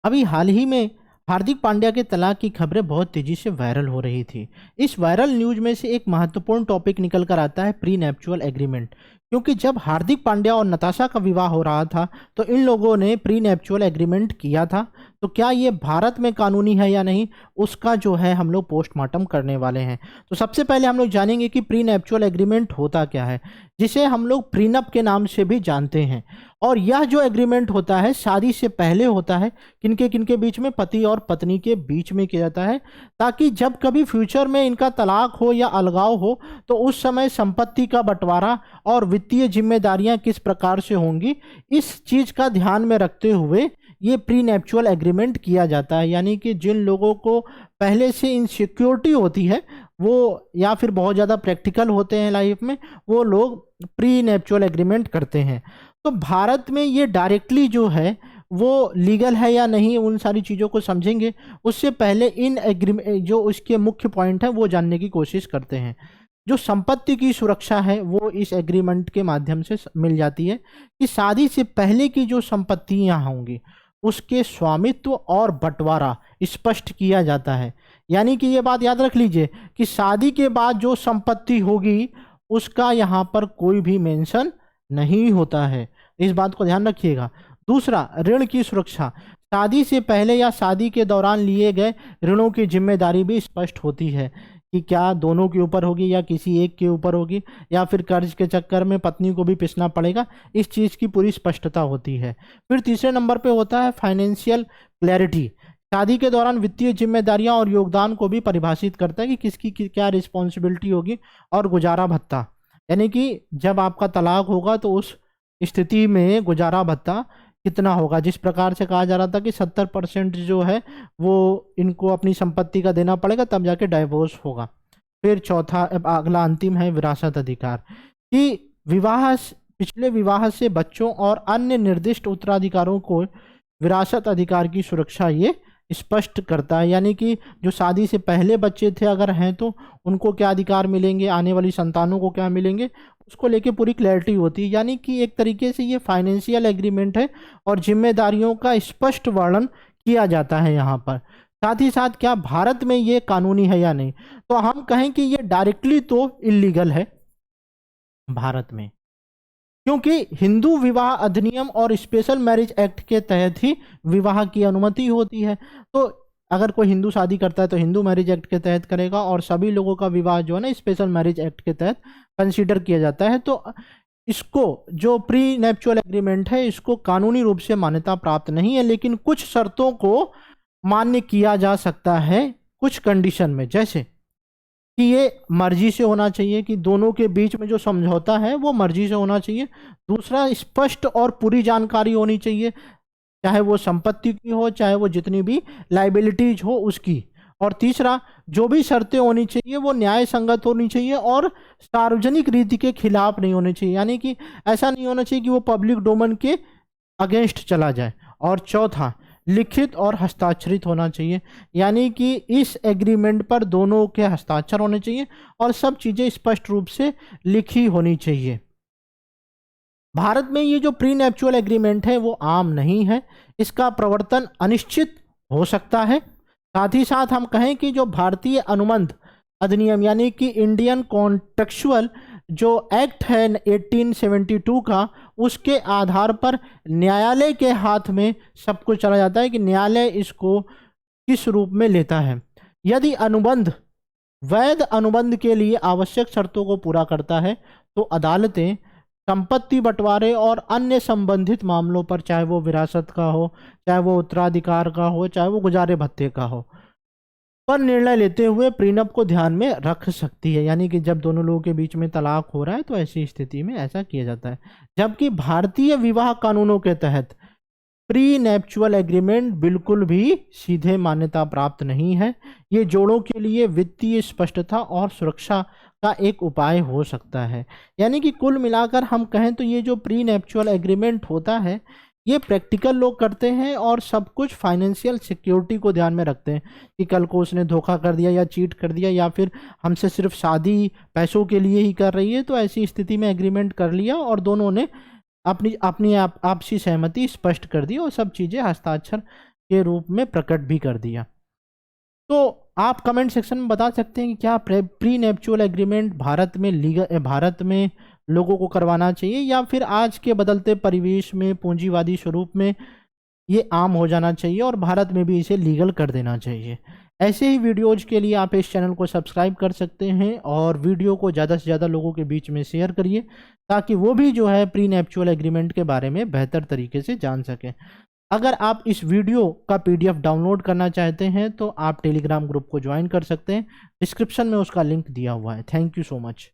अभी हाल ही में हार्दिक पांड्या के तलाक की खबरें बहुत तेजी से वायरल हो रही थी। इस वायरल न्यूज में से एक महत्वपूर्ण टॉपिक निकल कर आता है प्री नैप्चुअल एग्रीमेंट। क्योंकि जब हार्दिक पांड्या और नताशा का विवाह हो रहा था तो इन लोगों ने प्री नैप्चुअल एग्रीमेंट किया था। तो क्या ये भारत में कानूनी है या नहीं, उसका जो है हम लोग पोस्टमार्टम करने वाले हैं। तो सबसे पहले हम लोग जानेंगे कि प्री नैप्चुअल एग्रीमेंट होता क्या है, जिसे हम लोग प्रीनप के नाम से भी जानते हैं। और यह जो एग्रीमेंट होता है शादी से पहले होता है, किनके किनके बीच में, पति और पत्नी के बीच में किया जाता है, ताकि जब कभी फ्यूचर में इनका तलाक हो या अलगाव हो तो उस समय संपत्ति का बंटवारा और वित्तीय जिम्मेदारियां किस प्रकार से होंगी, इस चीज का ध्यान में रखते हुए ये प्री नैप्चुअल एग्रीमेंट किया जाता है। यानी कि जिन लोगों को पहले से इनसिक्योरिटी होती है वो, या फिर बहुत ज़्यादा प्रैक्टिकल होते हैं लाइफ में, वो लोग प्री नैप्चुअल एग्रीमेंट करते हैं। तो भारत में ये डायरेक्टली जो है वो लीगल है या नहीं, उन सारी चीज़ों को समझेंगे। उससे पहले इन एग्रीमेंट जो उसके मुख्य पॉइंट है वो जानने की कोशिश करते हैं। जो संपत्ति की सुरक्षा है वो इस एग्रीमेंट के माध्यम से मिल जाती है कि शादी से पहले की जो संपत्तियां होंगी उसके स्वामित्व और बंटवारा स्पष्ट किया जाता है। यानी कि ये बात याद रख लीजिए कि शादी के बाद जो संपत्ति होगी उसका यहाँ पर कोई भी मेंशन नहीं होता है। इस बात को ध्यान रखिएगा। दूसरा, ऋण की सुरक्षा। शादी से पहले या शादी के दौरान लिए गए ऋणों की जिम्मेदारी भी स्पष्ट होती है कि क्या दोनों के ऊपर होगी या किसी एक के ऊपर होगी, या फिर कर्ज के चक्कर में पत्नी को भी पिसना पड़ेगा। इस चीज़ की पूरी स्पष्टता होती है। फिर तीसरे नंबर पे होता है फाइनेंशियल क्लैरिटी। शादी के दौरान वित्तीय जिम्मेदारियां और योगदान को भी परिभाषित करता है कि किसकी क्या रिस्पॉन्सिबिलिटी होगी। और गुजारा भत्ता, यानी कि जब आपका तलाक होगा तो उस स्थिति में गुजारा भत्ता कितना होगा। जिस प्रकार से कहा जा रहा था कि 70% जो है वो इनको अपनी संपत्ति का देना पड़ेगा, तब जाके डाइवोर्स होगा। फिर चौथा, अगला अंतिम है विरासत अधिकार, कि पिछले विवाह से बच्चों और अन्य निर्दिष्ट उत्तराधिकारों को विरासत अधिकार की सुरक्षा ये स्पष्ट करता है। यानी कि जो शादी से पहले बच्चे थे अगर हैं तो उनको क्या अधिकार मिलेंगे, आने वाली संतानों को क्या मिलेंगे, उसको लेके पूरी क्लैरिटी होती है। यानी कि एक तरीके से ये फाइनेंशियल एग्रीमेंट है और जिम्मेदारियों का स्पष्ट वर्णन किया जाता है यहाँ पर। साथ ही साथ क्या भारत में ये कानूनी है या नहीं, तो हम कहें कि ये डायरेक्टली तो इलीगल है भारत में, क्योंकि हिंदू विवाह अधिनियम और स्पेशल मैरिज एक्ट के तहत ही विवाह की अनुमति होती है। तो अगर कोई हिंदू शादी करता है तो हिंदू मैरिज एक्ट के तहत करेगा, और सभी लोगों का विवाह जो है ना स्पेशल मैरिज एक्ट के तहत कंसीडर किया जाता है। तो इसको जो प्री नैप्चुअल एग्रीमेंट है इसको कानूनी रूप से मान्यता प्राप्त नहीं है, लेकिन कुछ शर्तों को मान्य किया जा सकता है कुछ कंडीशन में। जैसे कि ये मर्जी से होना चाहिए, कि दोनों के बीच में जो समझौता है वो मर्जी से होना चाहिए। दूसरा, स्पष्ट और पूरी जानकारी होनी चाहिए, चाहे वो संपत्ति की हो चाहे वो जितनी भी लाइबिलिटीज हो उसकी। और तीसरा, जो भी शर्तें होनी चाहिए वो न्याय संगत होनी चाहिए और सार्वजनिक रीति के खिलाफ नहीं होनी चाहिए। यानी कि ऐसा नहीं होना चाहिए कि वो पब्लिक डोमेन के अगेंस्ट चला जाए। और चौथा, लिखित और हस्ताक्षरित होना चाहिए, यानी कि इस एग्रीमेंट पर दोनों के हस्ताक्षर होने चाहिए और सब चीज़ें स्पष्ट रूप से लिखी होनी चाहिए। भारत में ये जो प्री नैप्चुअल एग्रीमेंट है वो आम नहीं है, इसका प्रवर्तन अनिश्चित हो सकता है। साथ ही साथ हम कहें कि जो भारतीय अनुबंध अधिनियम यानी कि इंडियन कॉन्ट्रेक्चुअल जो एक्ट है 1872 का, उसके आधार पर न्यायालय के हाथ में सब कुछ चला जाता है कि न्यायालय इसको किस रूप में लेता है। यदि अनुबंध वैध अनुबंध के लिए आवश्यक शर्तों को पूरा करता है तो अदालतें संपत्ति बंटवारे और अन्य संबंधित मामलों पर, चाहे वो विरासत का हो, चाहे वो उत्तराधिकार का हो, चाहे वो गुजारे भत्ते का हो, पर निर्णय लेते हुए प्रीनप को ध्यान में रख सकती है। यानी कि जब दोनों लोगों के बीच में तलाक हो रहा है तो ऐसी स्थिति में ऐसा किया जाता है। जबकि भारतीय विवाह कानूनों के तहत प्री नैप्चुअल एग्रीमेंट बिल्कुल भी सीधे मान्यता प्राप्त नहीं है। ये जोड़ों के लिए वित्तीय स्पष्टता और सुरक्षा का एक उपाय हो सकता है। यानी कि कुल मिलाकर हम कहें तो ये जो प्री नैप्चुअल एग्रीमेंट होता है ये प्रैक्टिकल लोग करते हैं और सब कुछ फाइनेंशियल सिक्योरिटी को ध्यान में रखते हैं कि कल को उसने धोखा कर दिया या चीट कर दिया या फिर हमसे सिर्फ शादी पैसों के लिए ही कर रही है, तो ऐसी स्थिति में एग्रीमेंट कर लिया और दोनों ने अपनी अपनी आपसी सहमति स्पष्ट कर दी और सब चीज़ें हस्ताक्षर के रूप में प्रकट भी कर दिया। तो आप कमेंट सेक्शन में बता सकते हैं कि क्या प्री नेप्चुअल एग्रीमेंट भारत में लोगों को करवाना चाहिए, या फिर आज के बदलते परिवेश में पूंजीवादी स्वरूप में ये आम हो जाना चाहिए और भारत में भी इसे लीगल कर देना चाहिए। ऐसे ही वीडियोज के लिए आप इस चैनल को सब्सक्राइब कर सकते हैं और वीडियो को ज़्यादा से ज़्यादा लोगों के बीच में शेयर करिए, ताकि वो भी जो है प्री नेप्चुअल एग्रीमेंट के बारे में बेहतर तरीके से जान सकें। अगर आप इस वीडियो का पीडीएफ डाउनलोड करना चाहते हैं तो आप टेलीग्राम ग्रुप को ज्वाइन कर सकते हैं, डिस्क्रिप्शन में उसका लिंक दिया हुआ है। Thank you so much.